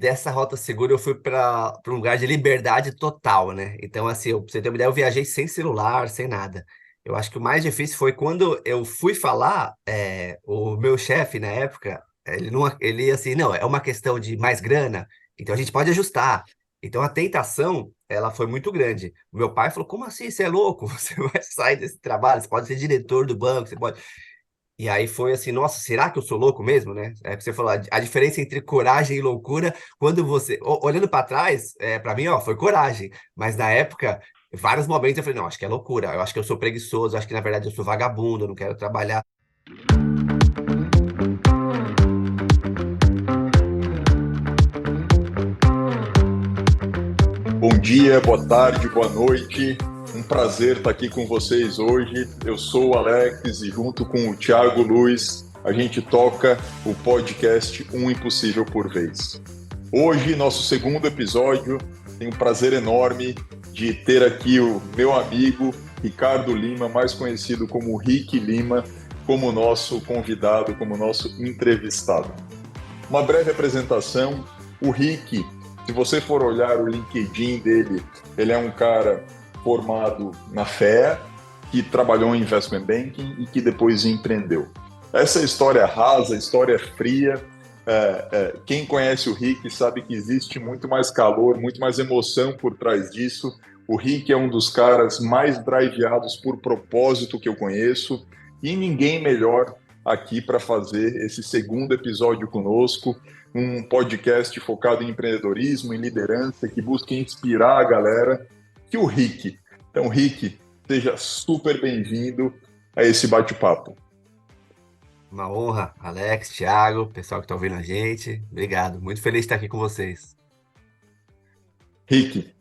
dessa rota segura eu fui para um lugar de liberdade total, né? Então, assim, pra você ter uma ideia, eu viajei sem celular, sem nada. Eu acho que o mais difícil foi quando eu fui falar, o meu chefe na época, ele não, ele assim, não, é uma questão de mais grana, então a gente pode ajustar. Então a tentação, ela foi muito grande. O meu pai falou: como assim? Você é louco? Você vai sair desse trabalho, você pode ser diretor do banco, você pode. E aí foi assim, nossa, será que eu sou louco mesmo, né? É que você falou, a diferença entre coragem e loucura, quando você, olhando para trás, para mim, ó, foi coragem, mas na época, em vários momentos eu falei, não, acho que é loucura, eu acho que eu sou preguiçoso, acho que na verdade eu sou vagabundo, eu não quero trabalhar. Bom dia, boa tarde, boa noite. Um prazer estar aqui com vocês hoje. Eu sou o Alex e junto com o Thiago Luiz, a gente toca o podcast Um Impossível por Vez. Hoje, nosso segundo episódio, tenho um prazer enorme de ter aqui o meu amigo Ricardo Lima, mais conhecido como Rick Lima, como nosso convidado, como nosso entrevistado. Uma breve apresentação, o Rick, se você for olhar o LinkedIn dele, ele é um cara formado na FEA, que trabalhou em investment banking e que depois empreendeu. Essa é a história rasa, história fria. Quem conhece o Rick sabe que existe muito mais calor, muito mais emoção por trás disso. O Rick é um dos caras mais driveados por propósito que eu conheço e ninguém melhor aqui para fazer esse segundo episódio conosco, um podcast focado em empreendedorismo, em liderança, que busca inspirar a galera, que o Rick. Então, Rick, seja super bem-vindo a esse bate-papo. Uma honra, Alex, Thiago, pessoal que está ouvindo a gente, obrigado, muito feliz de estar aqui com vocês. Rick,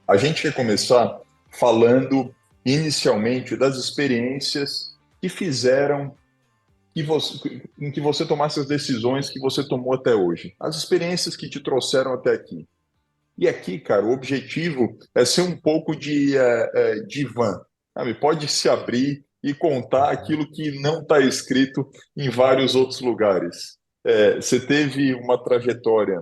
a gente quer começar falando inicialmente das experiências que fizeram em que você tomasse as decisões que você tomou até hoje, as experiências que te trouxeram até aqui. E aqui, cara, o objetivo é ser um pouco de divã, sabe? Pode se abrir e contar Uhum. aquilo que não está escrito em vários outros lugares. Você teve uma trajetória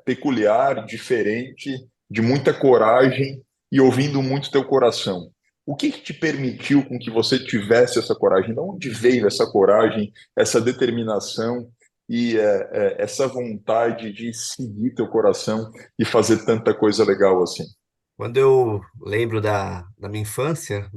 peculiar, diferente, de muita coragem e ouvindo muito teu coração. O que que te permitiu com que você tivesse essa coragem? De onde veio essa coragem, essa determinação e essa vontade de seguir teu coração e fazer tanta coisa legal assim? Quando eu lembro da minha infância,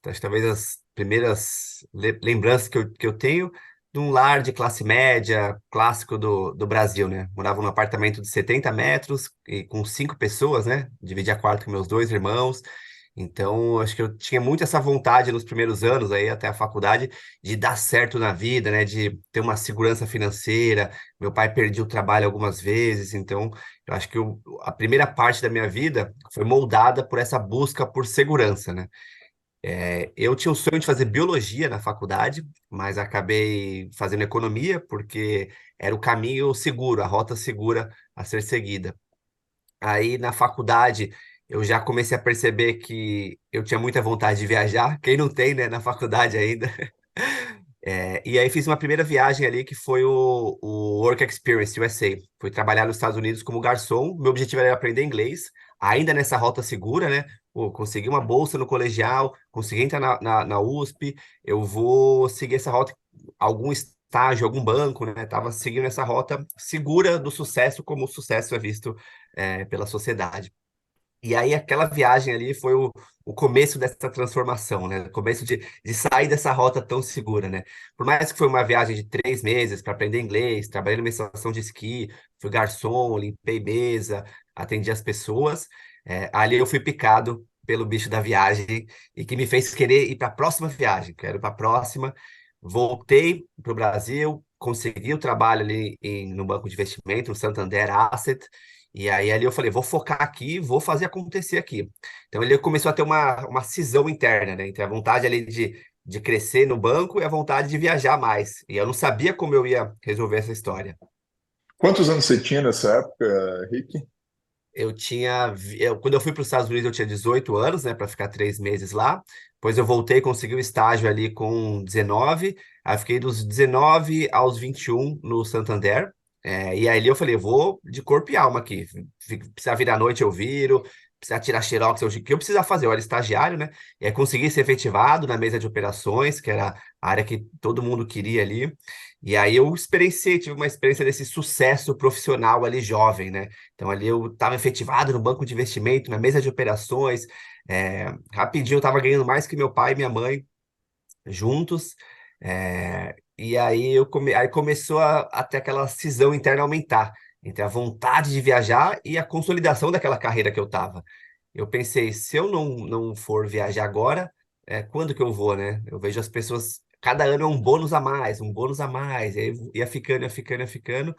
acho que talvez as primeiras lembranças que eu tenho de um lar de classe média, clássico do Brasil, né? Morava num apartamento de 70 metros e com 5 pessoas, né? Dividia quarto com meus 2 irmãos. Então, acho que eu tinha muito essa vontade nos primeiros anos, aí até a faculdade, de dar certo na vida, né? De ter uma segurança financeira. Meu pai perdia o trabalho algumas vezes, então eu acho que a primeira parte da minha vida foi moldada por essa busca por segurança, né? Eu tinha o sonho de fazer biologia na faculdade, mas acabei fazendo economia porque era o caminho seguro, a rota segura a ser seguida. Aí na faculdade eu já comecei a perceber que eu tinha muita vontade de viajar. Quem não tem, né, na faculdade ainda. E aí fiz uma primeira viagem ali que foi o Work Experience USA. Fui trabalhar nos Estados Unidos como garçom. Meu objetivo era aprender inglês, ainda nessa rota segura, né? Pô, consegui uma bolsa no colegial, consegui entrar na USP. Eu vou seguir essa rota, algum estágio, algum banco, né? Tava seguindo essa rota segura do sucesso, como o sucesso é visto, pela sociedade. E aí aquela viagem ali foi o começo dessa transformação, né? O começo de sair dessa rota tão segura, né? Por mais que foi uma viagem de 3 meses para aprender inglês, trabalhei numa estação de esqui, fui garçom, limpei mesa, atendi as pessoas, ali eu fui picado pelo bicho da viagem e que me fez querer ir para a próxima viagem, quero ir para a próxima. Voltei para o Brasil, consegui o trabalho ali no banco de investimento, no Santander Asset, e aí ali eu falei, vou focar aqui, vou fazer acontecer aqui. Então ele começou a ter uma cisão interna, né? Entre a vontade ali de crescer no banco e a vontade de viajar mais. E eu não sabia como eu ia resolver essa história. Quantos anos você tinha nessa época, Rick? Quando eu fui para os Estados Unidos, eu tinha 18 anos, né, para ficar 3 meses lá. Depois eu voltei, consegui o estágio ali com 19. Aí eu fiquei dos 19 aos 21 no Santander. E aí eu falei, vou de corpo e alma aqui. Precisar vir à noite, eu viro. Precisar tirar xerox, o que eu precisava fazer? Eu era estagiário, né? E aí consegui ser efetivado na mesa de operações, que era a área que todo mundo queria ali. E aí eu experienciei, tive uma experiência desse sucesso profissional ali jovem, né? Então ali eu estava efetivado no banco de investimento, na mesa de operações. Rapidinho eu estava ganhando mais que meu pai e minha mãe juntos. E aí aí começou a ter aquela cisão interna aumentar entre a vontade de viajar e a consolidação daquela carreira que eu estava. Eu pensei, se eu não for viajar agora, quando que eu vou, né? Eu vejo as pessoas, cada ano é um bônus a mais, um bônus a mais, e aí ia ficando, ia ficando, ia ficando.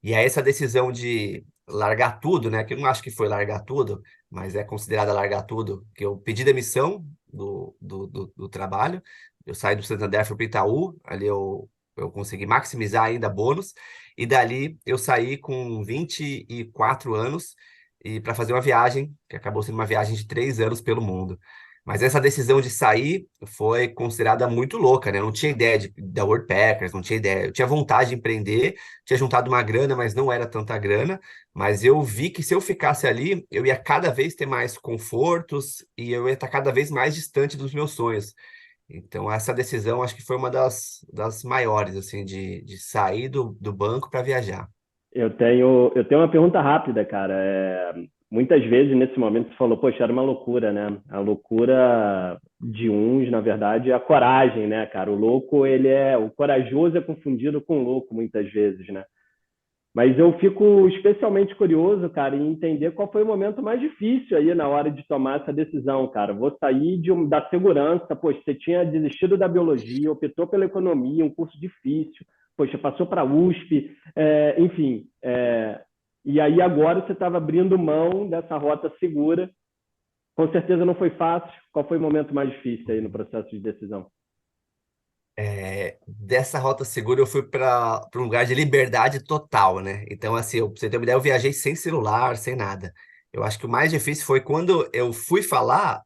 E aí essa decisão de largar tudo, né? Que eu não acho que foi largar tudo, mas é considerada largar tudo, que eu pedi demissão do trabalho, eu saí do Santander, fui para o Itaú, ali eu consegui maximizar ainda bônus, e dali eu saí com 24 anos e para fazer uma viagem, que acabou sendo uma viagem de 3 anos pelo mundo. Mas essa decisão de sair foi considerada muito louca, né? Eu não tinha ideia da Worldpackers, não tinha ideia. Eu tinha vontade de empreender, tinha juntado uma grana, mas não era tanta grana. Mas eu vi que se eu ficasse ali, eu ia cada vez ter mais confortos e eu ia estar cada vez mais distante dos meus sonhos. Então, essa decisão acho que foi uma das maiores, assim, de sair do banco para viajar. Eu tenho uma pergunta rápida, cara. Muitas vezes, nesse momento, você falou, poxa, era uma loucura, né? A loucura de uns, na verdade, é a coragem, né, cara? O corajoso é confundido com louco, muitas vezes, né? Mas eu fico especialmente curioso, cara, em entender qual foi o momento mais difícil aí na hora de tomar essa decisão, cara. Vou sair da segurança, poxa, você tinha desistido da biologia, optou pela economia, um curso difícil, poxa, passou para a USP, enfim. E aí agora você estava abrindo mão dessa rota segura. Com certeza não foi fácil. Qual foi o momento mais difícil aí no processo de decisão? Dessa rota segura eu fui para um lugar de liberdade total, né? Então, assim, pra você ter uma ideia, eu viajei sem celular, sem nada. Eu acho que o mais difícil foi quando eu fui falar,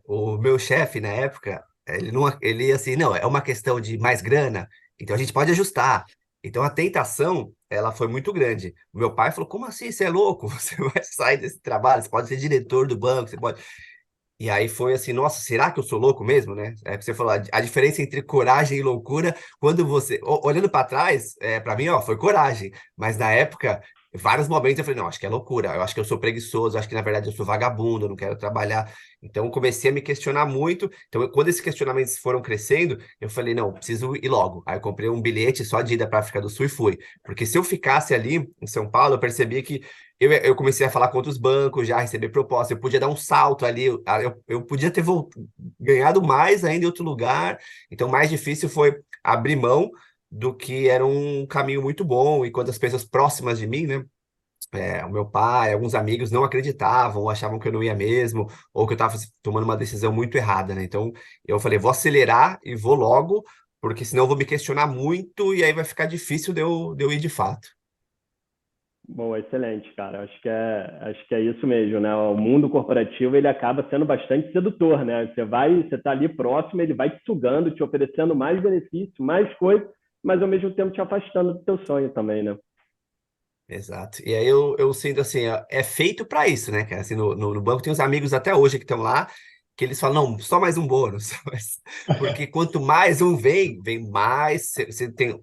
o meu chefe na época, ele não, ele assim, não, é uma questão de mais grana, então a gente pode ajustar. Então a tentação, ela foi muito grande. O meu pai falou: como assim? Você é louco? Você vai sair desse trabalho, você pode ser diretor do banco, você pode. E aí foi assim, nossa, será que eu sou louco mesmo, né? É que você falou, a diferença entre coragem e loucura, quando você, olhando para trás, para mim, ó, foi coragem, mas na época, vários momentos eu falei, não, acho que é loucura, eu acho que eu sou preguiçoso, acho que na verdade eu sou vagabundo, eu não quero trabalhar. Então eu comecei a me questionar muito. Então, quando esses questionamentos foram crescendo, eu falei, não, preciso ir logo. Aí eu comprei um bilhete só de ida para África do Sul e fui. Porque se eu ficasse ali em São Paulo, eu percebia que eu comecei a falar com outros bancos, já receber proposta, eu podia dar um salto ali, eu podia ter ganhado mais ainda em outro lugar. Então, mais difícil foi abrir mão do que era um caminho muito bom. E quando as pessoas próximas de mim, né, o meu pai, alguns amigos não acreditavam, achavam que eu não ia mesmo, ou que eu estava tomando uma decisão muito errada, né? Então, eu falei, vou acelerar e vou logo, porque senão eu vou me questionar muito e aí vai ficar difícil de eu ir de fato. Bom, excelente, cara. Acho que é isso mesmo, né? O mundo corporativo ele acaba sendo bastante sedutor, né? Você tá ali próximo, ele vai te sugando, te oferecendo mais benefício, mais coisa, mas ao mesmo tempo te afastando do teu sonho também, né? Exato. E aí eu sinto assim, é feito para isso, né, cara? Assim, no banco tem uns amigos até hoje que estão lá, que eles falam, não, só mais um bônus. Porque quanto mais um vem mais,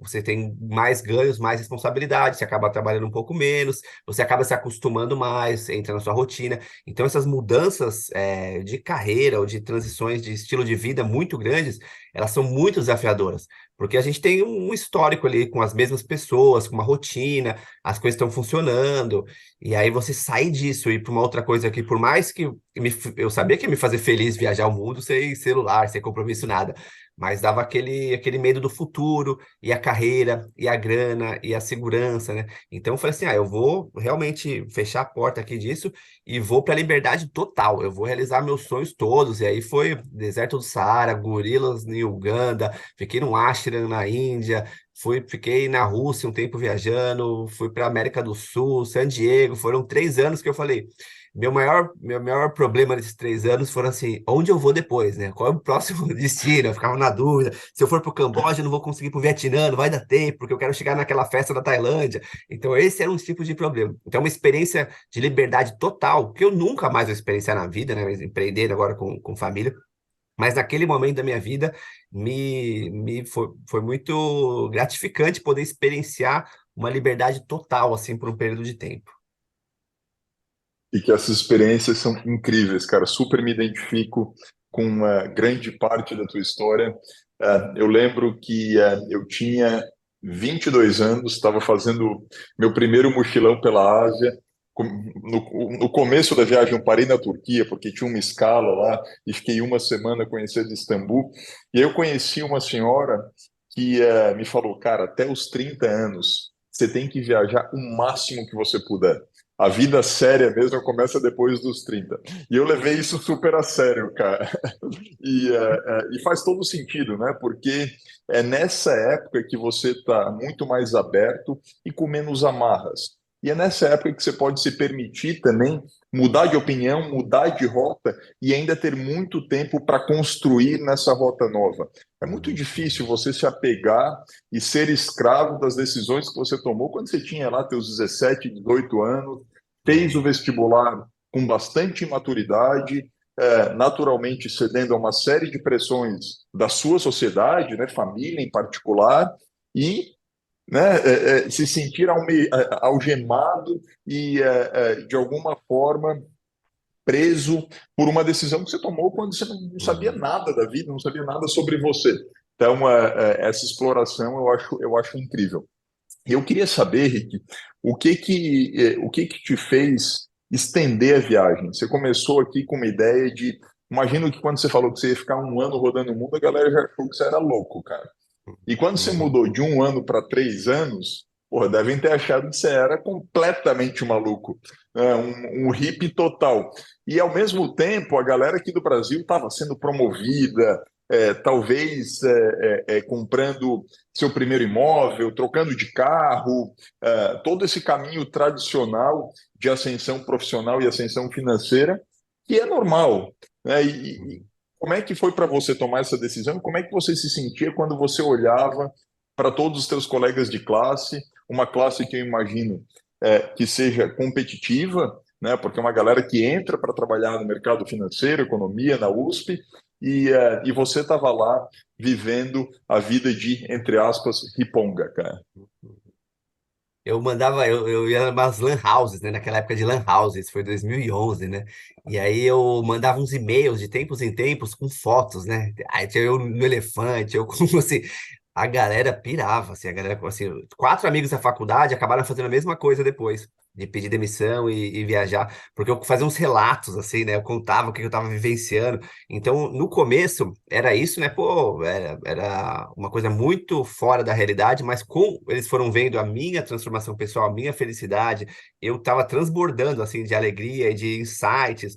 você tem mais ganhos, mais responsabilidade, você acaba trabalhando um pouco menos, você acaba se acostumando mais, entra na sua rotina. Então, essas mudanças de carreira ou de transições de estilo de vida muito grandes, elas são muito desafiadoras. Porque a gente tem um histórico ali com as mesmas pessoas, com uma rotina, as coisas estão funcionando, e aí você sair disso e ir para uma outra coisa que, por mais que eu sabia que ia me fazer feliz viajar o mundo sem celular, sem compromisso, nada, mas dava aquele medo do futuro, e a carreira, e a grana, e a segurança, né? Então eu falei assim: eu vou realmente fechar a porta aqui disso e vou para a liberdade total, eu vou realizar meus sonhos todos. E aí foi deserto do Saara, gorilas em Uganda, fiquei num ashram na Índia, fiquei na Rússia um tempo viajando, fui para América do Sul, San Diego, foram 3 anos que eu falei. Meu maior problema nesses 3 anos foram assim, onde eu vou depois, né? Qual é o próximo destino? Eu ficava na dúvida. Se eu for para o Camboja, eu não vou conseguir ir para o Vietnã, não vai dar tempo, porque eu quero chegar naquela festa da Tailândia. Então, esse era um tipo de problema. Então, uma experiência de liberdade total, que eu nunca mais vou experienciar na vida, né? Mas empreender agora com família. Mas naquele momento da minha vida, foi muito gratificante poder experienciar uma liberdade total, assim, por um período de tempo. E que essas experiências são incríveis, cara. Super me identifico com uma grande parte da tua história. Eu lembro que eu tinha 22 anos, estava fazendo meu primeiro mochilão pela Ásia. No começo da viagem, eu parei na Turquia, porque tinha uma escala lá, e fiquei uma semana conhecendo Istambul. E aí eu conheci uma senhora que me falou, cara, até os 30 anos, você tem que viajar o máximo que você puder. A vida séria mesmo começa depois dos 30. E eu levei isso super a sério, cara. E faz todo sentido, né? Porque é nessa época que você está muito mais aberto e com menos amarras. E é nessa época que você pode se permitir também mudar de opinião, mudar de rota e ainda ter muito tempo para construir nessa rota nova. É muito difícil você se apegar e ser escravo das decisões que você tomou quando você tinha lá teus 17, 18 anos, fez o vestibular com bastante maturidade, naturalmente cedendo a uma série de pressões da sua sociedade, né, família em particular, e né, se sentir algemado e, de alguma forma, preso por uma decisão que você tomou quando você não sabia Uhum. nada da vida, não sabia nada sobre você. Então, essa exploração eu acho incrível. E eu queria saber, Rick, o que que te fez estender a viagem? Você começou aqui com uma ideia de, imagino que quando você falou que você ia ficar um ano rodando o mundo, a galera já achou que você era louco, cara. E quando você Uhum. mudou de um ano para 3 anos, porra, devem ter achado que você era completamente maluco, né? Um hippie total. E ao mesmo tempo, a galera aqui do Brasil estava sendo promovida, talvez comprando seu primeiro imóvel, trocando de carro, todo esse caminho tradicional de ascensão profissional e ascensão financeira, que é normal, né? E como é que foi para você tomar essa decisão? Como é que você se sentia quando você olhava para todos os teus colegas de classe, uma classe que eu imagino que seja competitiva, né? Porque é uma galera que entra para trabalhar no mercado financeiro, economia, na USP, e você estava lá vivendo a vida de, entre aspas, riponga, cara. Eu ia nas lan houses, né? Naquela época de lan houses, foi 2011, né? E aí eu mandava uns e-mails de tempos em tempos com fotos, né? Aí tinha eu no elefante, eu como assim, a galera pirava, assim, a galera, assim, 4 amigos da faculdade acabaram fazendo a mesma coisa depois, de pedir demissão e viajar, porque eu fazia uns relatos, assim, né? Eu contava o que eu tava vivenciando. Então, no começo, era isso, né? Pô, era uma coisa muito fora da realidade, mas com eles foram vendo a minha transformação pessoal, a minha felicidade, eu tava transbordando, assim, de alegria e de insights,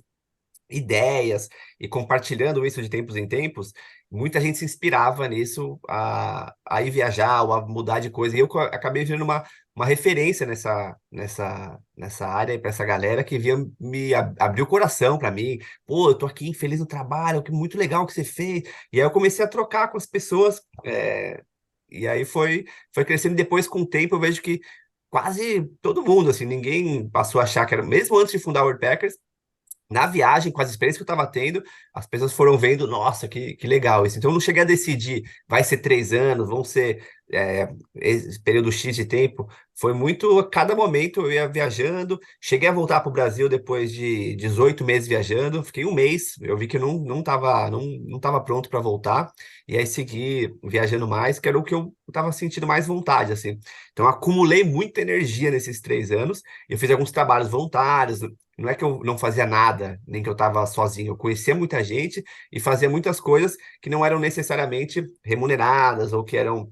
ideias e compartilhando isso de tempos em tempos, muita gente se inspirava nisso a ir viajar ou a mudar de coisa. E eu acabei virando uma referência nessa área para essa galera que via me abrir o coração para mim. Pô, eu tô aqui infeliz no trabalho, que muito legal o que você fez. E aí eu comecei a trocar com as pessoas. E aí foi crescendo. Depois, com o tempo, eu vejo que quase todo mundo, assim, ninguém passou a achar que era, mesmo antes de fundar o Worldpackers, na viagem, com as experiências que eu estava tendo, as pessoas foram vendo, nossa, que legal isso. Então, eu não cheguei a decidir, vai ser 3 anos, vão ser esse período X de tempo. Foi muito, a cada momento eu ia viajando. Cheguei a voltar para o Brasil depois de 18 meses viajando. Fiquei um mês, eu vi que eu não tava pronto para voltar. E aí segui viajando mais, que era o que eu estava sentindo mais vontade, assim. Então, acumulei muita energia nesses 3 anos. Eu fiz alguns trabalhos voluntários, não é que eu não fazia nada, nem que eu estava sozinho. Eu conhecia muita gente e fazia muitas coisas que não eram necessariamente remuneradas ou que eram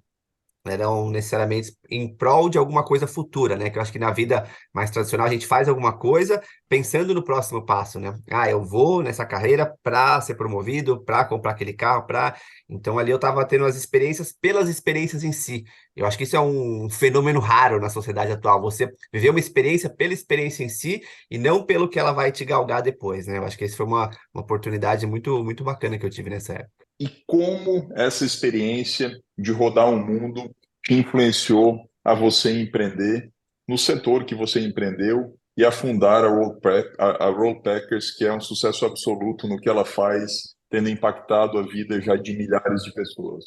necessariamente em prol de alguma coisa futura, né? Que eu acho que na vida mais tradicional a gente faz alguma coisa pensando no próximo passo, né? Ah, eu vou nessa carreira para ser promovido, para comprar aquele carro, para. Então ali eu estava tendo as experiências pelas experiências em si. Eu acho que isso é um fenômeno raro na sociedade atual. Você viver uma experiência pela experiência em si e não pelo que ela vai te galgar depois, né? Eu acho que isso foi uma oportunidade muito, muito bacana que eu tive nessa época. E como essa experiência de rodar o mundo te influenciou a você empreender no setor que você empreendeu e a fundar a Roll Packers, que é um sucesso absoluto no que ela faz, tendo impactado a vida já de milhares de pessoas?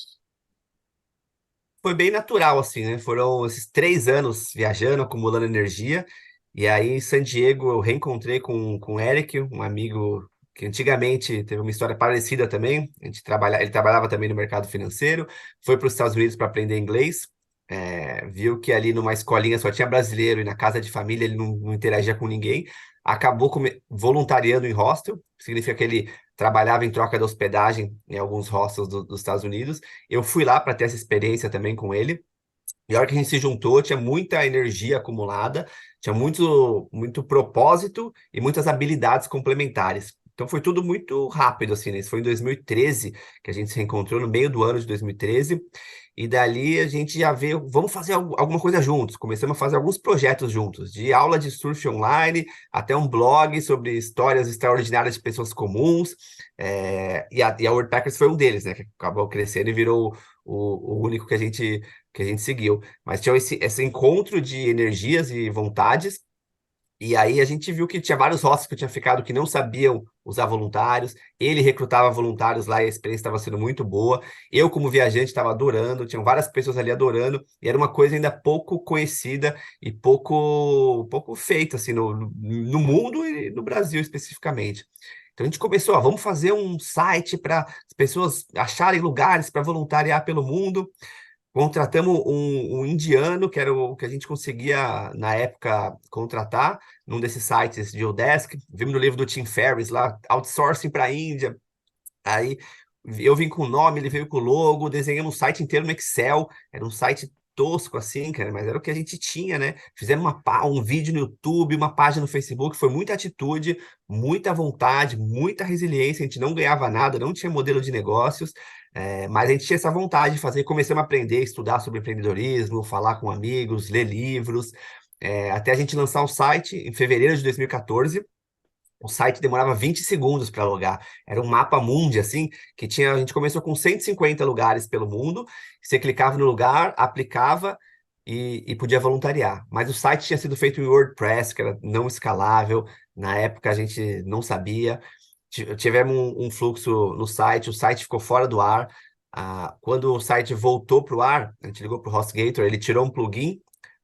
Foi bem natural, assim, né? Foram esses 3 anos viajando, acumulando energia. E aí, em San Diego, eu reencontrei com o Eric, um amigo que antigamente teve uma história parecida também. Ele trabalhava também no mercado financeiro, foi para os Estados Unidos para aprender inglês. Viu que ali numa escolinha só tinha brasileiro e na casa de família ele não interagia com ninguém. Acabou voluntariando em hostel, significa que ele trabalhava em troca da hospedagem em alguns hostels dos Estados Unidos. Eu fui lá para ter essa experiência também com ele. E a hora que a gente se juntou, tinha muita energia acumulada, tinha muito, muito propósito e muitas habilidades complementares. Então foi tudo muito rápido, assim, né? Isso foi em 2013 que a gente se reencontrou, no meio do ano de 2013. E dali a gente já veio, vamos fazer alguma coisa juntos. Começamos a fazer alguns projetos juntos, de aula de surf online até um blog sobre histórias extraordinárias de pessoas comuns. E a Worldpackers foi um deles, né? Que acabou crescendo e virou o único que a gente seguiu. Mas tinha esse encontro de energias e vontades. E aí a gente viu que tinha vários hostels que eu tinha ficado que não sabiam usar voluntários. Ele recrutava voluntários lá e a experiência estava sendo muito boa. Eu, como viajante, estava adorando. Tinham várias pessoas ali adorando. E era uma coisa ainda pouco conhecida e pouco feita assim, no mundo e no Brasil especificamente. Então a gente começou, ó, vamos fazer um site para as pessoas acharem lugares para voluntariar pelo mundo. Contratamos um indiano, que era o que a gente conseguia, na época, contratar, num desses sites de Odesk. Vimos no livro do Tim Ferriss lá, outsourcing para a Índia. Aí eu vim com o nome, ele veio com o logo, desenhamos um site inteiro no Excel. Era um site tosco assim, cara, mas era o que a gente tinha, né? Fizemos um vídeo no YouTube, uma página no Facebook. Foi muita atitude, muita vontade, muita resiliência. A gente não ganhava nada, não tinha modelo de negócios, mas a gente tinha essa vontade de fazer. Começamos a aprender, estudar sobre empreendedorismo, falar com amigos, ler livros, até a gente lançar o site em fevereiro de 2014. O site demorava 20 segundos para logar. Era um mapa mundi, assim, que tinha. A gente começou com 150 lugares pelo mundo. Você clicava no lugar, aplicava e podia voluntariar. Mas o site tinha sido feito em WordPress, que era não escalável. Na época a gente não sabia. Tivemos um fluxo no site, o site ficou fora do ar. Quando o site voltou para o ar, a gente ligou para o HostGator, ele tirou um plugin.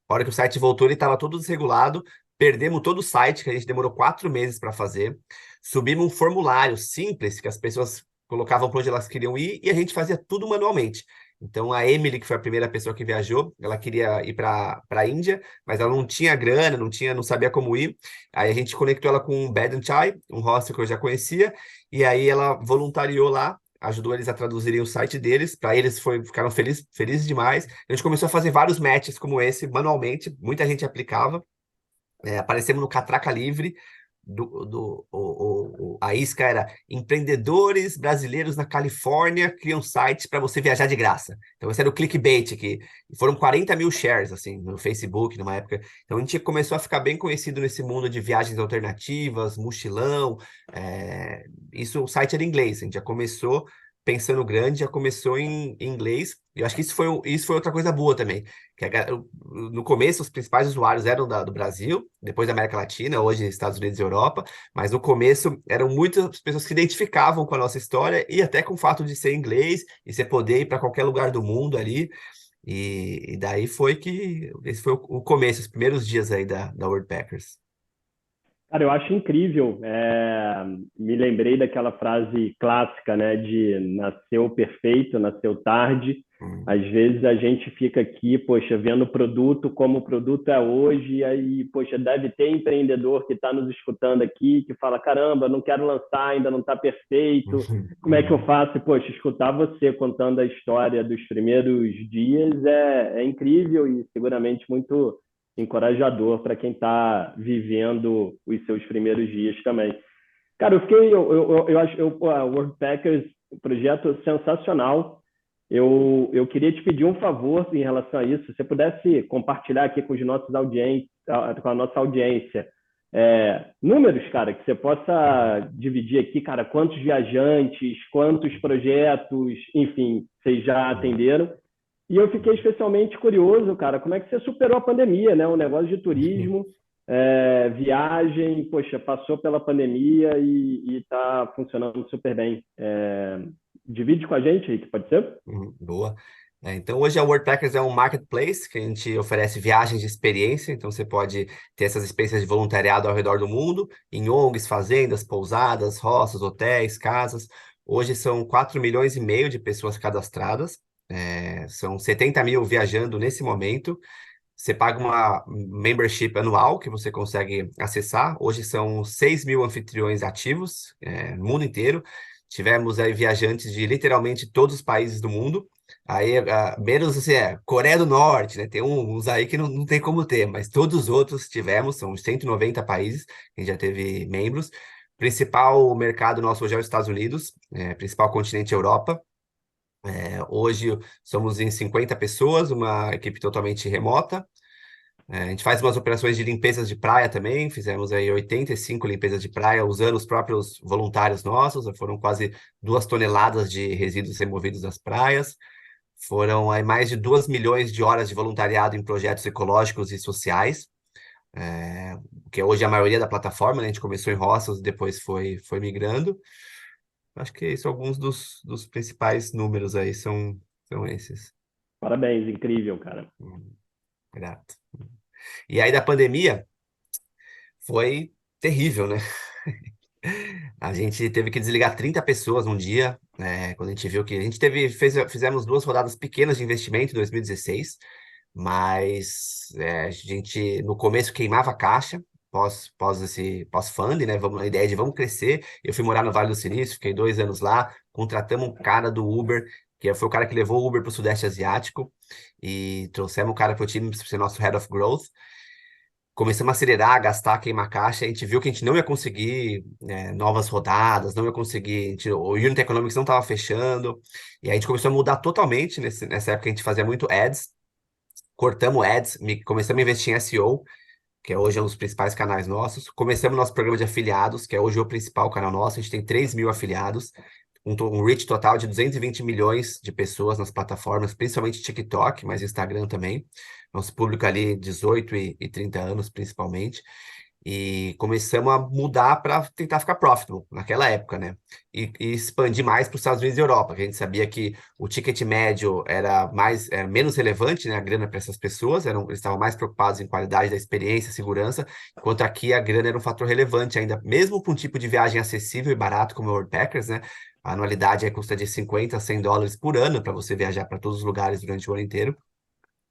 A hora que o site voltou, ele estava todo desregulado. Perdemos todo o site, que a gente demorou 4 meses para fazer. Subimos um formulário simples, que as pessoas colocavam para onde elas queriam ir, e a gente fazia tudo manualmente. Então, a Emily, que foi a primeira pessoa que viajou, ela queria ir para a Índia, mas ela não tinha grana, não sabia como ir. Aí a gente conectou ela com o Bed and Chai, um hostel que eu já conhecia, e aí ela voluntariou lá, ajudou eles a traduzirem o site deles, para eles ficaram felizes demais. A gente começou a fazer vários matches como esse, manualmente, muita gente aplicava. Aparecemos no Catraca Livre, a isca era empreendedores brasileiros na Califórnia criam sites para você viajar de graça. Então esse era o clickbait, que foram 40 mil shares assim, no Facebook, numa época. Então a gente começou a ficar bem conhecido nesse mundo de viagens alternativas, mochilão. O site era em inglês, a gente já começou pensando grande, já começou em inglês. E eu acho que isso foi outra coisa boa também. No começo, os principais usuários eram do Brasil, depois da América Latina, hoje Estados Unidos e Europa, mas no começo eram muitas pessoas que se identificavam com a nossa história e até com o fato de ser inglês e você poder ir para qualquer lugar do mundo ali. E daí esse foi o começo, os primeiros dias aí da Worldpackers. Cara, eu acho incrível. Me lembrei daquela frase clássica, né, de nasceu perfeito, nasceu tarde. Às vezes a gente fica aqui, poxa, vendo o produto como o produto é hoje, e aí, poxa, deve ter empreendedor que está nos escutando aqui, que fala, caramba, não quero lançar, ainda não está perfeito, como é que eu faço? E, poxa, escutar você contando a história dos primeiros dias é incrível e seguramente muito encorajador para quem está vivendo os seus primeiros dias também. Cara, eu acho, a Worldpackers, um projeto sensacional. Eu queria te pedir um favor em relação a isso. Se você pudesse compartilhar aqui com os nossos com a nossa audiência, números, cara, que você possa dividir aqui, cara, quantos viajantes, quantos projetos, enfim, vocês já atenderam. E eu fiquei especialmente curioso, cara, como é que você superou a pandemia, né? Um negócio de turismo, viagem, poxa, passou pela pandemia e está funcionando super bem. Divide com a gente aí, pode ser? Boa. Então, hoje a Worldpackers é um marketplace que a gente oferece viagens de experiência. Então, você pode ter essas experiências de voluntariado ao redor do mundo, em ONGs, fazendas, pousadas, roças, hotéis, casas. Hoje são 4,5 milhões de pessoas cadastradas. São 70 mil viajando nesse momento. Você paga uma membership anual que você consegue acessar. Hoje são 6 mil anfitriões ativos, no mundo inteiro. Tivemos aí viajantes de literalmente todos os países do mundo. Aí, menos assim, Coreia do Norte, né? Tem uns aí que não tem como ter, mas todos os outros tivemos, são 190 países que a gente já teve membros. Principal mercado nosso hoje é os Estados Unidos, principal continente Europa. Hoje somos em 50 pessoas, uma equipe totalmente remota. A gente faz umas operações de limpezas de praia também, fizemos aí 85 limpezas de praia usando os próprios voluntários nossos, foram quase 2 toneladas de resíduos removidos das praias, foram aí mais de 2 milhões de horas de voluntariado em projetos ecológicos e sociais, que hoje é a maioria da plataforma, né? A gente começou em roças, depois foi migrando. Acho que são alguns dos principais números aí, são esses. Parabéns, incrível, cara. Grato. E aí da pandemia foi terrível, né? A gente teve que desligar 30 pessoas num dia, quando a gente viu que a gente fizemos 2 rodadas pequenas de investimento em 2016, mas a gente no começo queimava a caixa, pós-funding, né? A ideia de vamos crescer. Eu fui morar no Vale do Silício, fiquei 2 anos lá, contratamos um cara do Uber, que foi o cara que levou o Uber para o Sudeste Asiático, e trouxemos o cara para o time para ser nosso Head of Growth. Começamos a acelerar, gastar, queimar caixa, a gente viu que a gente não ia conseguir novas rodadas, não ia conseguir, o Unit Economics não estava fechando, e aí a gente começou a mudar totalmente, nessa época a gente fazia muito ads, cortamos ads, começamos a investir em SEO, que hoje é um dos principais canais nossos, começamos nosso programa de afiliados, que é hoje o principal canal nosso, a gente tem 3 mil afiliados, um reach total de 220 milhões de pessoas nas plataformas, principalmente TikTok, mas Instagram também. Nosso público ali, 18 e 30 anos, principalmente. E começamos a mudar para tentar ficar profitable naquela época, né? E expandir mais para os Estados Unidos e Europa, que a gente sabia que o ticket médio era menos relevante, né? A grana para essas pessoas, eles estavam mais preocupados em qualidade da experiência, segurança, enquanto aqui a grana era um fator relevante ainda, mesmo para um tipo de viagem acessível e barato como o Worldpackers, né? A anualidade aí custa de 50 a 100 dólares por ano para você viajar para todos os lugares durante o ano inteiro.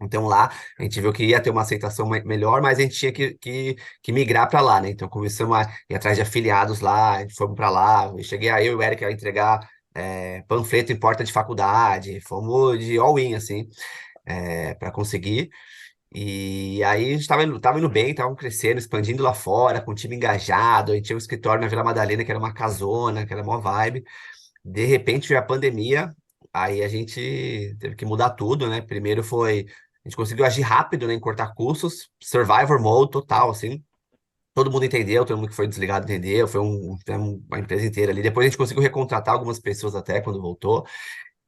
Então lá a gente viu que ia ter uma aceitação melhor, mas a gente tinha que migrar para lá, né? Então começamos a ir atrás de afiliados lá, a gente fomos para lá. Eu cheguei eu e o Eric a entregar panfleto em porta de faculdade, fomos de all-in, assim, para conseguir. E aí a gente tava indo bem, tava crescendo, expandindo lá fora, com o time engajado. A gente tinha um escritório na Vila Madalena, que era uma casona, que era uma vibe. De repente veio a pandemia, aí a gente teve que mudar tudo, né? Primeiro a gente conseguiu agir rápido, né, em cortar custos, survivor mode total, assim. Todo mundo entendeu, todo mundo que foi desligado entendeu, uma empresa inteira ali. Depois a gente conseguiu recontratar algumas pessoas até quando voltou.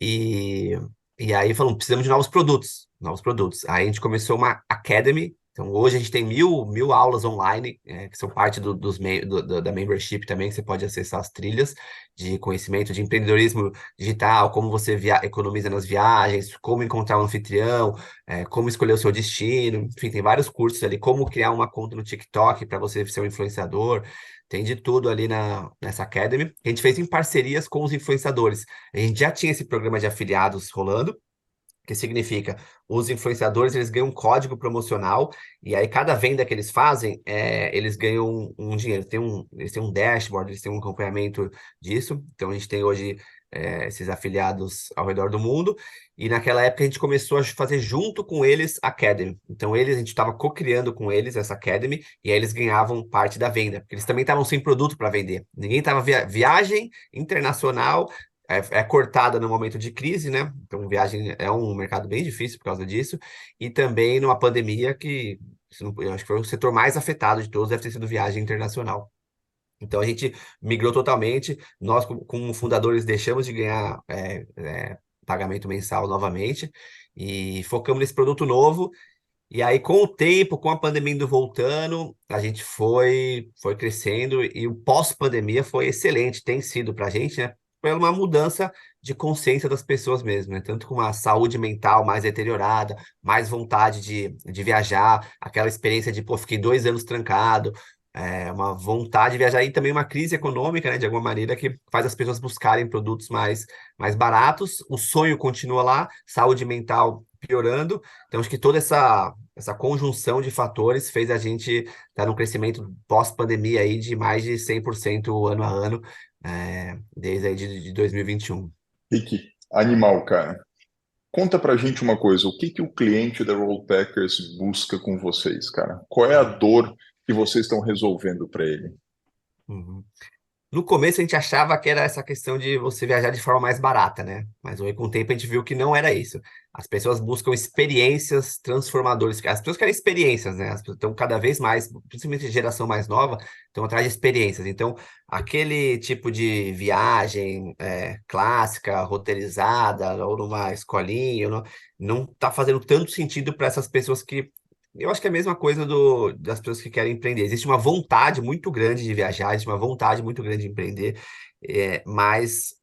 E, e aí falamos, precisamos de novos produtos, novos produtos. Aí a gente começou uma academy. Então hoje a gente tem mil aulas online, que são parte da membership também, que você pode acessar as trilhas de conhecimento de empreendedorismo digital, como você economiza nas viagens, como encontrar um anfitrião, como escolher o seu destino, enfim, tem vários cursos ali, como criar uma conta no TikTok para você ser um influenciador, tem de tudo ali nessa Academy. A gente fez em parcerias com os influenciadores. A gente já tinha esse programa de afiliados rolando, que significa os influenciadores eles ganham um código promocional e aí cada venda que eles fazem eles ganham um dinheiro. Eles têm um dashboard, eles têm um acompanhamento disso. Então a gente tem hoje esses afiliados ao redor do mundo e naquela época a gente começou a fazer junto com eles a Academy. Então a gente estava co-criando com eles essa Academy e aí eles ganhavam parte da venda, porque eles também estavam sem produto para vender. Ninguém estava viagem internacional. é cortada no momento de crise, né? Então, viagem é um mercado bem difícil por causa disso, e também numa pandemia que eu acho que foi o setor mais afetado de todos, deve ter sido viagem internacional. Então a gente migrou totalmente. Nós, como fundadores, deixamos de ganhar pagamento mensal novamente e focamos nesse produto novo. E aí, com o tempo, com a pandemia indo voltando, a gente foi crescendo e o pós-pandemia foi excelente, tem sido para a gente, né? Foi uma mudança de consciência das pessoas mesmo, né? Tanto com uma saúde mental mais deteriorada, mais vontade de viajar, aquela experiência de, pô, fiquei 2 anos trancado, uma vontade de viajar e também uma crise econômica, né? De alguma maneira que faz as pessoas buscarem produtos mais baratos. O sonho continua lá, saúde mental piorando. Então, acho que toda essa conjunção de fatores fez a gente estar num crescimento pós-pandemia aí de mais de 100% ano a ano, desde aí de 2021. Rick, animal, cara. Conta pra gente uma coisa, o que que o cliente da Roll Packers busca com vocês, cara? Qual é a dor que vocês estão resolvendo para ele? Uhum. No começo a gente achava que era essa questão de você viajar de forma mais barata, né? Mas hoje com o tempo a gente viu que não era isso. As pessoas buscam experiências transformadoras. As pessoas querem experiências, né? As pessoas estão cada vez mais, principalmente a geração mais nova, estão atrás de experiências. Então, aquele tipo de viagem clássica, roteirizada, ou numa escolinha, não está fazendo tanto sentido para essas pessoas que eu acho que é a mesma coisa das pessoas que querem empreender. Existe uma vontade muito grande de viajar, existe uma vontade muito grande de empreender, mas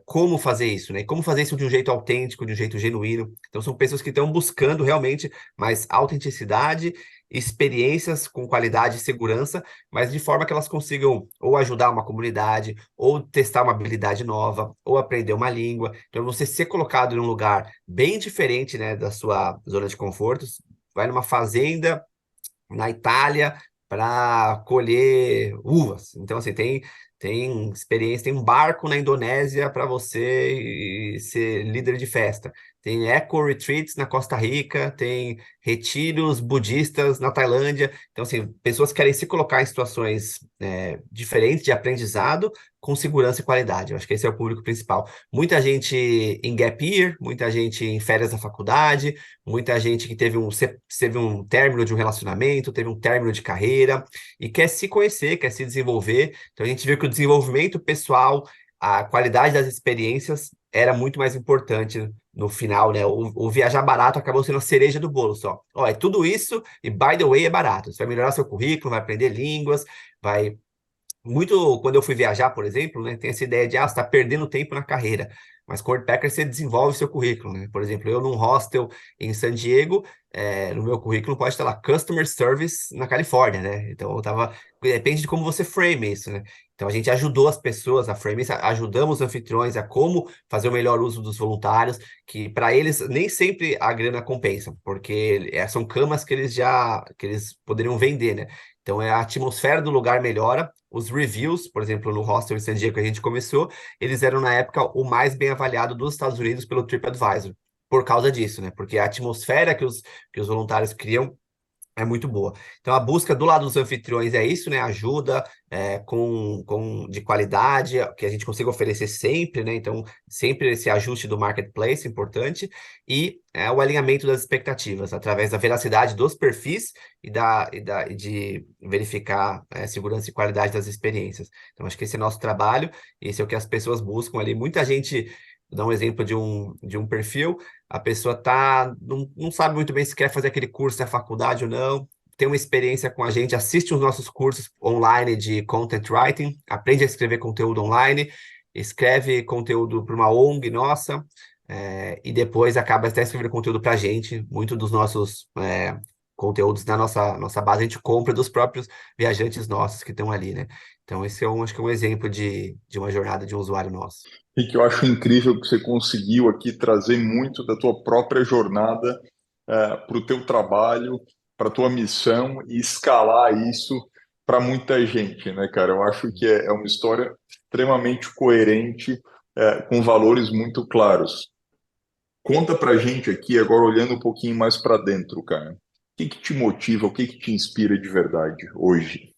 como fazer isso, né? Como fazer isso de um jeito autêntico, de um jeito genuíno. Então, são pessoas que estão buscando realmente mais autenticidade, experiências com qualidade e segurança, mas de forma que elas consigam ou ajudar uma comunidade, ou testar uma habilidade nova, ou aprender uma língua. Então, você ser colocado em um lugar bem diferente, né, da sua zona de conforto, vai numa fazenda na Itália para colher uvas. Então, assim, tem experiência, tem um barco na Indonésia para você ser líder de festa. Tem eco-retreats na Costa Rica, tem retiros budistas na Tailândia. Então, assim, pessoas querem se colocar em situações diferentes de aprendizado com segurança e qualidade. Eu acho que esse é o público principal. Muita gente em gap year, muita gente em férias da faculdade, muita gente que teve um término de um relacionamento, teve um término de carreira e quer se conhecer, quer se desenvolver. Então a gente viu que o desenvolvimento pessoal, a qualidade das experiências era muito mais importante no final, né? O viajar barato acabou sendo a cereja do bolo só. Ó, é tudo isso e, by the way, é barato. Você vai melhorar seu currículo, vai aprender línguas, vai muito, quando eu fui viajar, por exemplo, né, tem essa ideia de, você está perdendo tempo na carreira. Mas com o Packer você desenvolve seu currículo, né? Por exemplo, eu num hostel em San Diego, no meu currículo pode estar lá Customer Service na Califórnia, né? Então eu tava, depende de como você frame isso, né? Então a gente ajudou as pessoas a frame isso, ajudamos os anfitriões a como fazer o melhor uso dos voluntários, que para eles nem sempre a grana compensa, porque são camas que eles poderiam vender, né? Então a atmosfera do lugar melhora, os reviews, por exemplo, no hostel em San Diego que a gente começou, eles eram na época o mais bem avaliado dos Estados Unidos pelo TripAdvisor, por causa disso, né? Porque a atmosfera que os voluntários criam é muito boa. Então, a busca do lado dos anfitriões é isso, né? Ajuda de qualidade, que a gente consiga oferecer sempre, né? Então, sempre esse ajuste do marketplace importante e o alinhamento das expectativas, através da veracidade dos perfis e de verificar segurança e qualidade das experiências. Então, acho que esse é nosso trabalho, esse é o que as pessoas buscam ali. Muita gente, vou dar um exemplo de um perfil, a pessoa não sabe muito bem se quer fazer aquele curso na faculdade ou não, tem uma experiência com a gente, assiste os nossos cursos online de content writing, aprende a escrever conteúdo online, escreve conteúdo para uma ONG nossa, e depois acaba até escrevendo conteúdo para a gente. Muito dos nossos conteúdos na nossa base a gente compra dos próprios viajantes nossos que estão ali, né? Então, esse acho que é um exemplo de uma jornada de um usuário nosso. Rick, eu acho incrível que você conseguiu aqui trazer muito da tua própria jornada para o teu trabalho, para a tua missão e escalar isso para muita gente, né, cara? Eu acho que é uma história extremamente coerente, com valores muito claros. Conta pra gente aqui, agora olhando um pouquinho mais para dentro, cara. O que que te motiva, o que que te inspira de verdade hoje?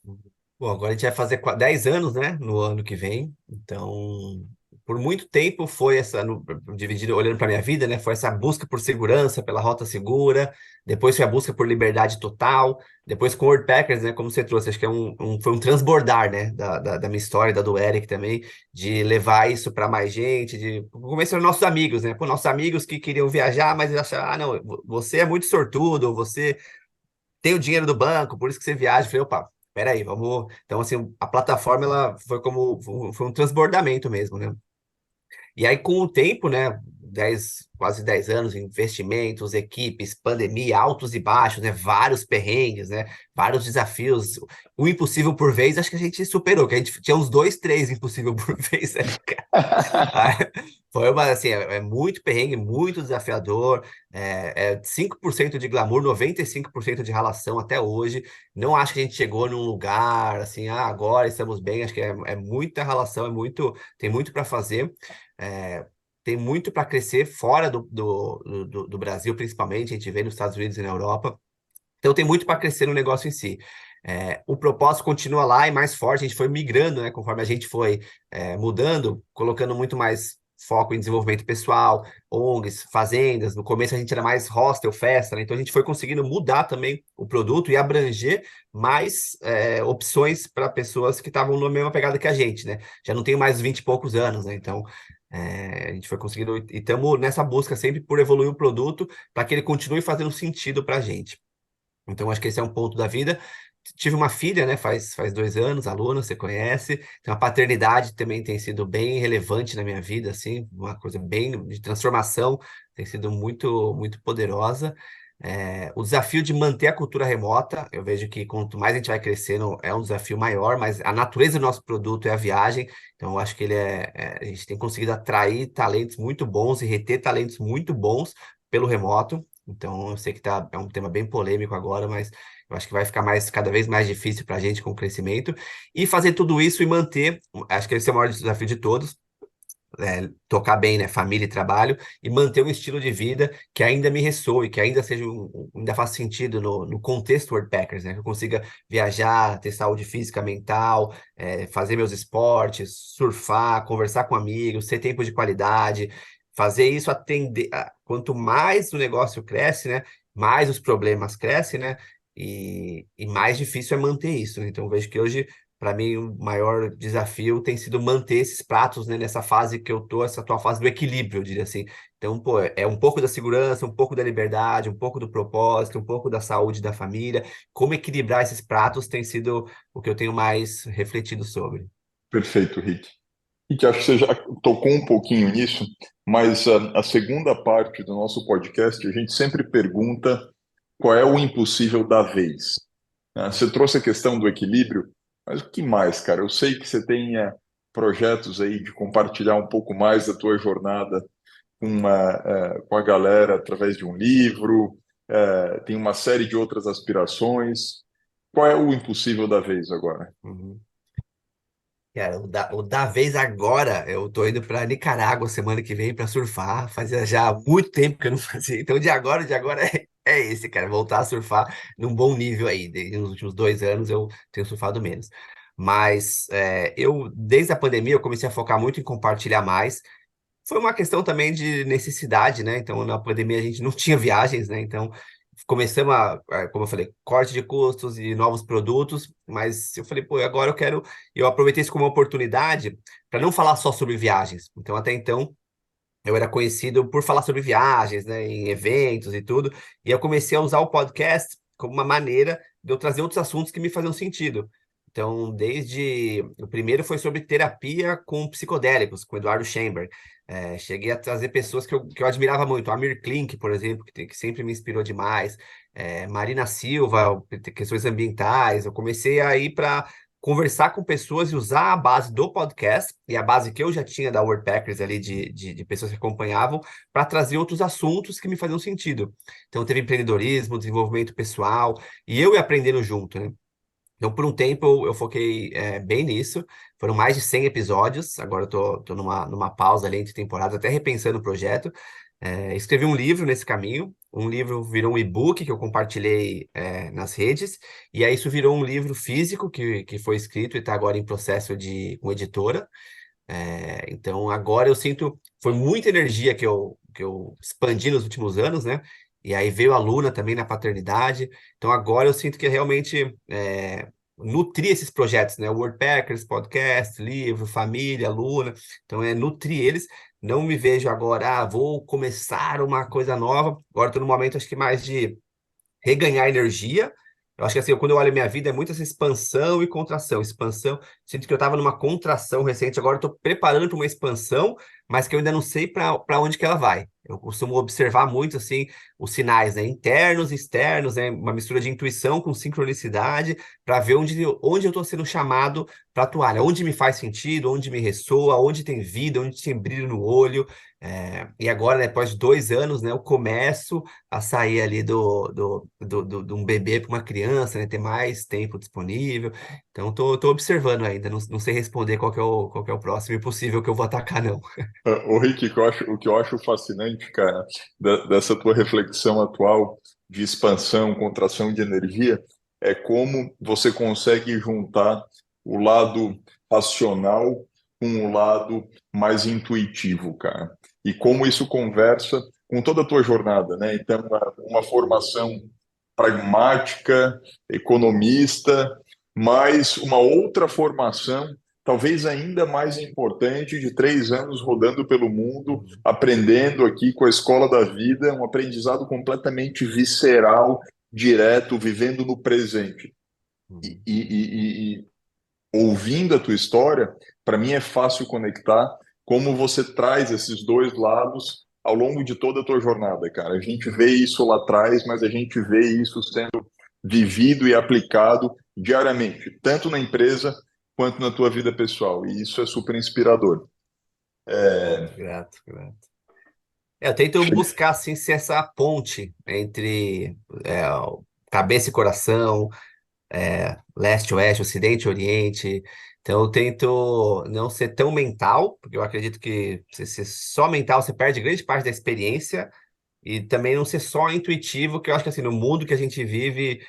Bom, agora a gente vai fazer 10 anos, né? No ano que vem. Então, por muito tempo foi dividido, olhando para minha vida, né? Foi essa busca por segurança, pela rota segura, depois foi a busca por liberdade total, depois com o Worldpackers, né? Como você trouxe, acho que foi um transbordar, né? Da minha história, do Eric também, de levar isso para mais gente, no começo eram nossos amigos, né? Pô, nossos amigos que queriam viajar, mas eles achavam, ah, não, você é muito sortudo, você tem o dinheiro do banco, por isso que você viaja. Eu falei, opa, peraí, vamos. Então, assim, a plataforma ela foi um transbordamento mesmo, né? E aí, com o tempo, né, quase 10 anos, investimentos, equipes, pandemia, altos e baixos, né, vários perrengues, né, vários desafios. O impossível por vez, acho que a gente superou, que a gente tinha uns dois, três impossível por vez, né, cara? Ah, foi assim, é muito perrengue, muito desafiador, 5% de glamour, 95% de relação até hoje. Não acho que a gente chegou num lugar, assim, agora estamos bem, acho que é muita relação, tem muito para fazer. É, tem muito para crescer fora do Brasil, principalmente, a gente vê nos Estados Unidos e na Europa. Então tem muito para crescer no negócio em si. O propósito continua lá e mais forte, a gente foi migrando, né, conforme a gente foi mudando, colocando muito mais foco em desenvolvimento pessoal, ONGs, fazendas. No começo a gente era mais hostel, festa, né? Então a gente foi conseguindo mudar também o produto e abranger mais opções para pessoas que estavam na mesma pegada que a gente, né? Já não tenho mais 20 e poucos anos, né? Então a gente foi conseguindo e estamos nessa busca sempre por evoluir o produto para que ele continue fazendo sentido para a gente. Então, acho que esse é um ponto da vida. Tive uma filha, né, faz 2 anos, a Luna, você conhece. Então, a paternidade também tem sido bem relevante na minha vida, assim, uma coisa bem de transformação, tem sido muito, muito poderosa. O desafio de manter a cultura remota, eu vejo que quanto mais a gente vai crescendo, é um desafio maior, mas a natureza do nosso produto é a viagem, então eu acho que a gente tem conseguido atrair talentos muito bons e reter talentos muito bons pelo remoto. Então, eu sei que é um tema bem polêmico agora, mas eu acho que vai ficar cada vez mais difícil para a gente com o crescimento. E fazer tudo isso e manter, acho que esse é o maior desafio de todos, tocar bem, né, família e trabalho, e manter um estilo de vida que ainda me ressoe, que ainda ainda faça sentido no contexto Worldpackers, né, que eu consiga viajar, ter saúde física, mental, fazer meus esportes, surfar, conversar com amigos, ter tempo de qualidade, fazer isso atender. Quanto mais o negócio cresce, né, mais os problemas crescem, né, e mais difícil é manter isso, né? Então, eu vejo que hoje para mim, o maior desafio tem sido manter esses pratos, né, nessa fase que eu tô, essa atual fase do equilíbrio, eu diria assim. Então, pô, é um pouco da segurança, um pouco da liberdade, um pouco do propósito, um pouco da saúde da família. Como equilibrar esses pratos tem sido o que eu tenho mais refletido sobre. Perfeito, Rick. Rick, acho que você já tocou um pouquinho nisso, mas a segunda parte do nosso podcast, a gente sempre pergunta qual é o impossível da vez. Você trouxe a questão do equilíbrio, mas o que mais, cara? Eu sei que você tem projetos aí de compartilhar um pouco mais da tua jornada com a galera através de um livro, tem uma série de outras aspirações. Qual é o impossível da vez agora? Uhum. Cara, o da vez agora, eu tô indo para Nicarágua semana que vem para surfar. Fazia já muito tempo que eu não fazia. Então, de agora é esse, cara. Voltar a surfar num bom nível aí. Nos últimos 2 anos eu tenho surfado menos. Mas desde a pandemia, eu comecei a focar muito em compartilhar mais. Foi uma questão também de necessidade, né? Então, na pandemia a gente não tinha viagens, né? Então, começamos como eu falei, corte de custos e novos produtos, mas eu falei, pô, agora eu aproveitei isso como uma oportunidade para não falar só sobre viagens. Então, até então, eu era conhecido por falar sobre viagens, né, em eventos e tudo, e eu comecei a usar o podcast como uma maneira de eu trazer outros assuntos que me faziam sentido. Então, o primeiro foi sobre terapia com psicodélicos, com Eduardo Schenberg. Cheguei a trazer pessoas que eu admirava muito, Amir Klink, por exemplo, que sempre me inspirou demais, Marina Silva, questões ambientais. Eu comecei a ir para conversar com pessoas e usar a base do podcast e a base que eu já tinha da Worldpackers ali de pessoas que acompanhavam para trazer outros assuntos que me faziam sentido. Então teve empreendedorismo, desenvolvimento pessoal e eu ia aprendendo junto, né? Então, por um tempo, eu foquei bem nisso. Foram mais de 100 episódios. Agora eu tô numa pausa ali entre temporadas, até repensando o projeto. Escrevi um livro nesse caminho. Um livro virou um e-book que eu compartilhei nas redes. E aí isso virou um livro físico que foi escrito e está agora em processo com editora. Então agora eu sinto, foi muita energia que eu expandi nos últimos anos, né? E aí veio a Luna também na paternidade. Então agora eu sinto que realmente nutrir esses projetos, né? Wordpackers, podcast, livro, família, Luna. Então nutrir eles. Não me vejo agora, vou começar uma coisa nova. Agora estou no momento, acho que mais de reganhar energia. Eu acho que assim, quando eu olho a minha vida, é muito essa expansão e contração. Expansão, sinto que eu estava numa contração recente, agora estou preparando para uma expansão, mas que eu ainda não sei para onde que ela vai. Eu costumo observar muito assim os sinais, né? Internos, externos, né? Uma mistura de intuição com sincronicidade, para ver onde eu estou sendo chamado para atuar, né? Onde me faz sentido, onde me ressoa, onde tem vida, onde tem brilho no olho. E agora, né, depois de 2 anos, né, eu começo a sair ali de um bebê para uma criança, né? Ter mais tempo disponível. Então, tô observando ainda, não sei responder qual que é o próximo impossível que eu vou atacar, não. Ô, Rick, o que eu acho fascinante, cara, dessa tua reflexão atual de expansão, contração de energia, é como você consegue juntar o lado racional com o lado mais intuitivo, cara. E como isso conversa com toda a tua jornada, né? Então, uma formação pragmática, economista, mais uma outra formação talvez ainda mais importante, de 3 anos rodando pelo mundo, Uhum, aprendendo aqui com a escola da vida, um aprendizado completamente visceral, direto, vivendo no presente. E, uhum. e, e ouvindo a tua história, para mim é fácil conectar como você traz esses dois lados ao longo de toda a tua jornada, cara. A gente vê isso lá atrás, mas a gente vê isso sendo vivido e aplicado diariamente, tanto na empresa quanto na tua vida pessoal. E isso é super inspirador. Oh, grato, grato. Eu tento buscar, assim, ser essa ponte entre o cabeça e coração, leste, oeste, ocidente, oriente. Então, eu tento não ser tão mental, porque eu acredito que se ser só mental, você perde grande parte da experiência, e também não ser só intuitivo, que eu acho que assim, no mundo que a gente vive,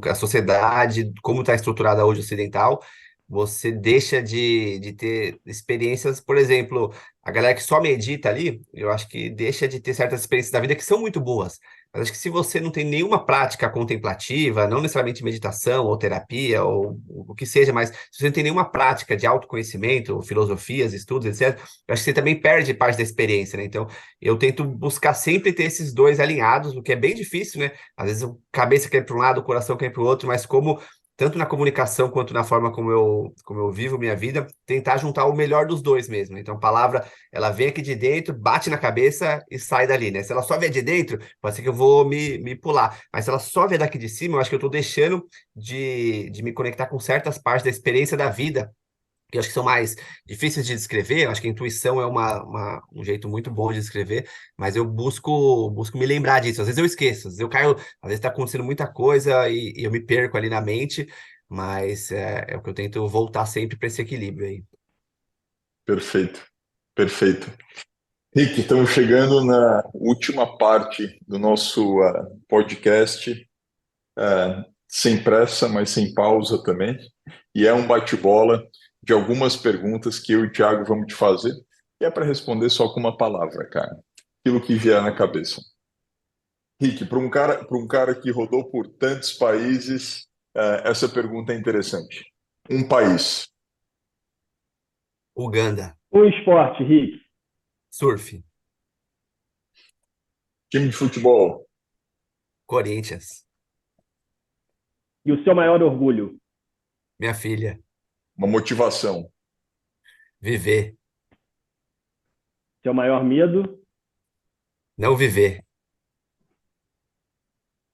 a sociedade, como está estruturada hoje ocidental, você deixa de ter experiências, por exemplo, a galera que só medita ali, eu acho que deixa de ter certas experiências da vida que são muito boas. Mas acho que se você não tem nenhuma prática contemplativa, não necessariamente meditação ou terapia ou o que seja, mas se você não tem nenhuma prática de autoconhecimento, filosofias, estudos, etc., eu acho que você também perde parte da experiência, né? Então, eu tento buscar sempre ter esses dois alinhados, o que é bem difícil, né? Às vezes a cabeça quer para um lado, o coração quer para o outro, mas como tanto na comunicação quanto na forma como eu vivo minha vida, tentar juntar o melhor dos dois mesmo. Então, a palavra, ela vem aqui de dentro, bate na cabeça e sai dali, né? Se ela só vier de dentro, pode ser que eu vou me pular. Mas se ela só vier daqui de cima, eu acho que eu estou deixando de me conectar com certas partes da experiência da vida que eu acho que são mais difíceis de descrever. Eu acho que a intuição é um jeito muito bom de descrever, mas eu busco me lembrar disso. Às vezes eu esqueço, às vezes eu caio, às vezes está acontecendo muita coisa e eu me perco ali na mente, mas é o que eu tento voltar sempre para esse equilíbrio aí. Perfeito, perfeito. Rick, estamos chegando na última parte do nosso podcast, sem pressa, mas sem pausa também. E é um bate-bola de algumas perguntas que eu e o Thiago vamos te fazer. E é para responder só com uma palavra, cara. Aquilo que vier na cabeça. Rick, para um cara que rodou por tantos países, essa pergunta é interessante. Um país, Uganda, Um esporte, Rick. surf, time de futebol, Corinthians, E o seu maior orgulho? minha filha, uma motivação, viver, Seu maior medo? não viver,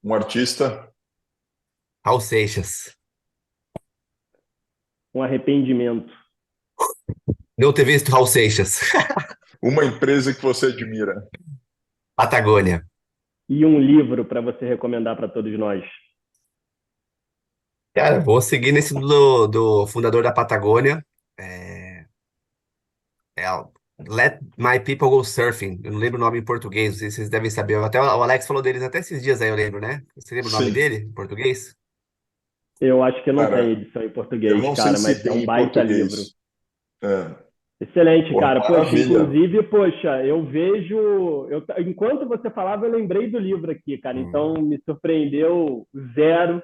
um artista, Raul Seixas, Um arrependimento? não ter visto Raul Seixas, uma empresa que você admira. Patagônia. E um livro para você recomendar para todos nós? Cara, vou seguir nesse do fundador da Patagônia. É, o Let My People Go Surfing. Eu não lembro o nome em português, não sei se vocês devem saber. Até o Alex falou deles até esses dias aí, eu lembro, né? Você lembra o nome Sim, dele em português? Eu acho que não tem cara, edição em eu português, não sei cara, se mas é tem um em baita livro. português. É. Excelente, Pô, cara. Poxa, maravilha. inclusive, poxa, eu vejo. Enquanto você falava, eu lembrei do livro aqui, cara. Então, me surpreendeu zero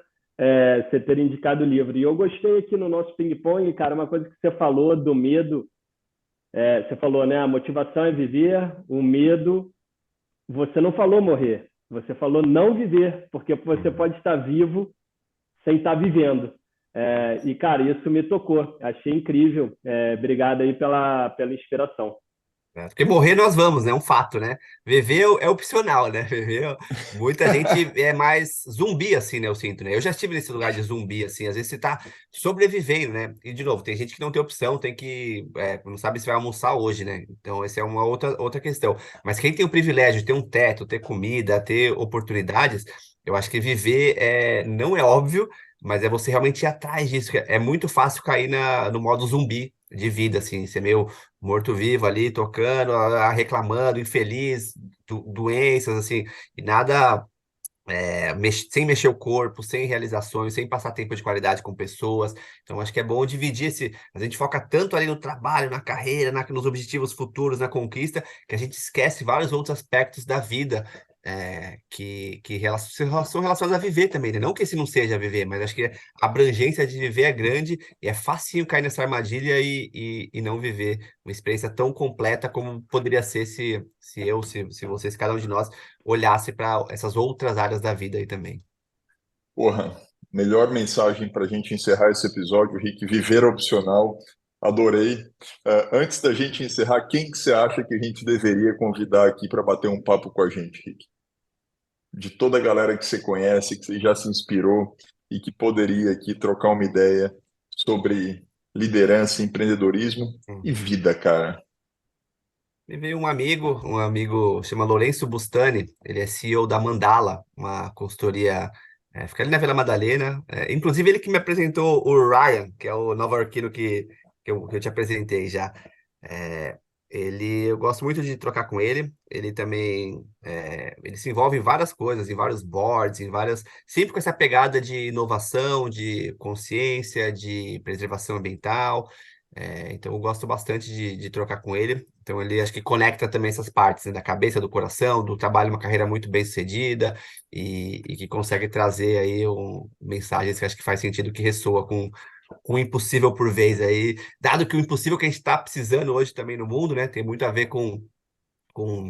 você ter indicado o livro. E eu gostei aqui no nosso ping-pong, cara, uma coisa que você falou do medo. Você falou, né? A motivação é viver, o medo. Você não falou morrer, você falou não viver, porque você pode estar vivo sem estar vivendo. E, cara, isso me tocou. Achei incrível. Obrigado aí pela inspiração. Porque morrer nós vamos, né? É um fato, né? Viver é opcional, né? Viver, muita gente é mais zumbi, assim, né? Eu sinto, né? Eu já estive nesse lugar de zumbi, assim. Às vezes você tá sobrevivendo, né? E, de novo, tem gente que não tem opção, tem que... não sabe se vai almoçar hoje, né? Então, essa é uma outra questão. Mas quem tem o privilégio de ter um teto, ter comida, ter oportunidades, eu acho que viver não é óbvio, mas é você realmente ir atrás disso. É muito fácil cair no modo zumbi de vida, assim. Ser meio morto-vivo ali, tocando, reclamando, infeliz, doenças, assim, e nada, sem mexer o corpo, sem realizações, sem passar tempo de qualidade com pessoas. Então, acho que é bom dividir esse. A gente foca tanto ali no trabalho, na carreira, nos objetivos futuros, na conquista, que a gente esquece vários outros aspectos da vida. São relacionados a viver também, né? Não que esse não seja viver, mas acho que a abrangência de viver é grande e é facinho cair nessa armadilha e não viver uma experiência tão completa como poderia ser se vocês, cada um de nós, olhasse para essas outras áreas da vida aí também. Porra, melhor mensagem para a gente encerrar esse episódio, Rick. Viver é opcional. Adorei. Antes da gente encerrar, quem que você acha que a gente deveria convidar aqui para bater um papo com a gente, Rick? De toda a galera que você conhece, que você já se inspirou e que poderia aqui trocar uma ideia sobre liderança, empreendedorismo e vida, cara. Me veio um amigo chama Lourenço Bustani, ele é CEO da Mandala, uma consultoria, fica ali na Vila Madalena. Inclusive, ele que me apresentou o Ryan, que é o nova-iorquino que eu te apresentei já. É, eu gosto muito de trocar com ele. Ele também, ele se envolve em várias coisas, em vários boards, sempre com essa pegada de inovação, de consciência, de preservação ambiental. Então eu gosto bastante de trocar com ele. Então ele acho que conecta também essas partes, né, da cabeça, do coração, do trabalho, uma carreira muito bem sucedida e que consegue trazer aí mensagens que acho que faz sentido, que ressoa com o impossível por vez aí, dado que o impossível que a gente está precisando hoje também no mundo, né, tem muito a ver com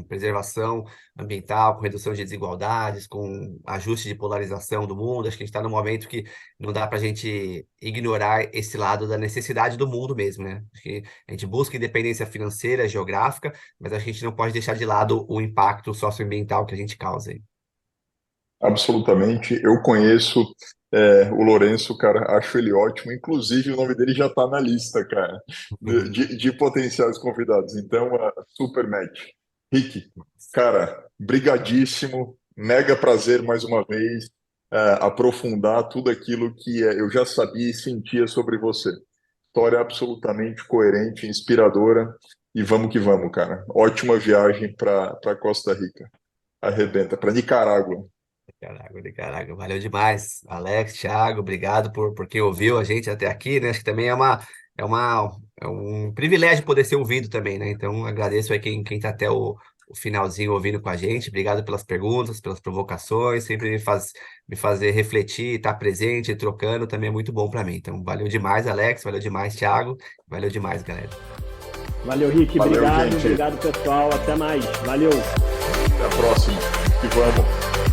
preservação ambiental, com redução de desigualdades, com ajuste de polarização do mundo. Acho que a gente está num momento que não dá para a gente ignorar esse lado da necessidade do mundo mesmo, né? Acho que a gente busca independência financeira, geográfica, mas a gente não pode deixar de lado o impacto socioambiental que a gente causa aí. Absolutamente. Eu conheço o Lourenço, cara, acho ele ótimo. Inclusive, o nome dele já está na lista, cara, de potenciais convidados. Então, super match. Rick, cara, brigadíssimo. Mega prazer mais uma vez aprofundar tudo aquilo que eu já sabia e sentia sobre você. História absolutamente coerente, inspiradora. E vamos que vamos, cara. Ótima viagem para Costa Rica. Arrebenta, para Nicarágua. Caraca, valeu demais. Alex, Thiago, obrigado por quem ouviu a gente até aqui, né? Acho que também é um privilégio poder ser ouvido também, né? Então, agradeço aí quem tá até o finalzinho ouvindo com a gente. Obrigado pelas perguntas, pelas provocações, sempre me fazer refletir, estar presente, trocando, também é muito bom para mim. Então, valeu demais, Alex, valeu demais, Thiago, valeu demais, galera. Valeu, Rick. Valeu, obrigado, gente. obrigado, pessoal. Até mais. Valeu. Até a próxima. E vamos.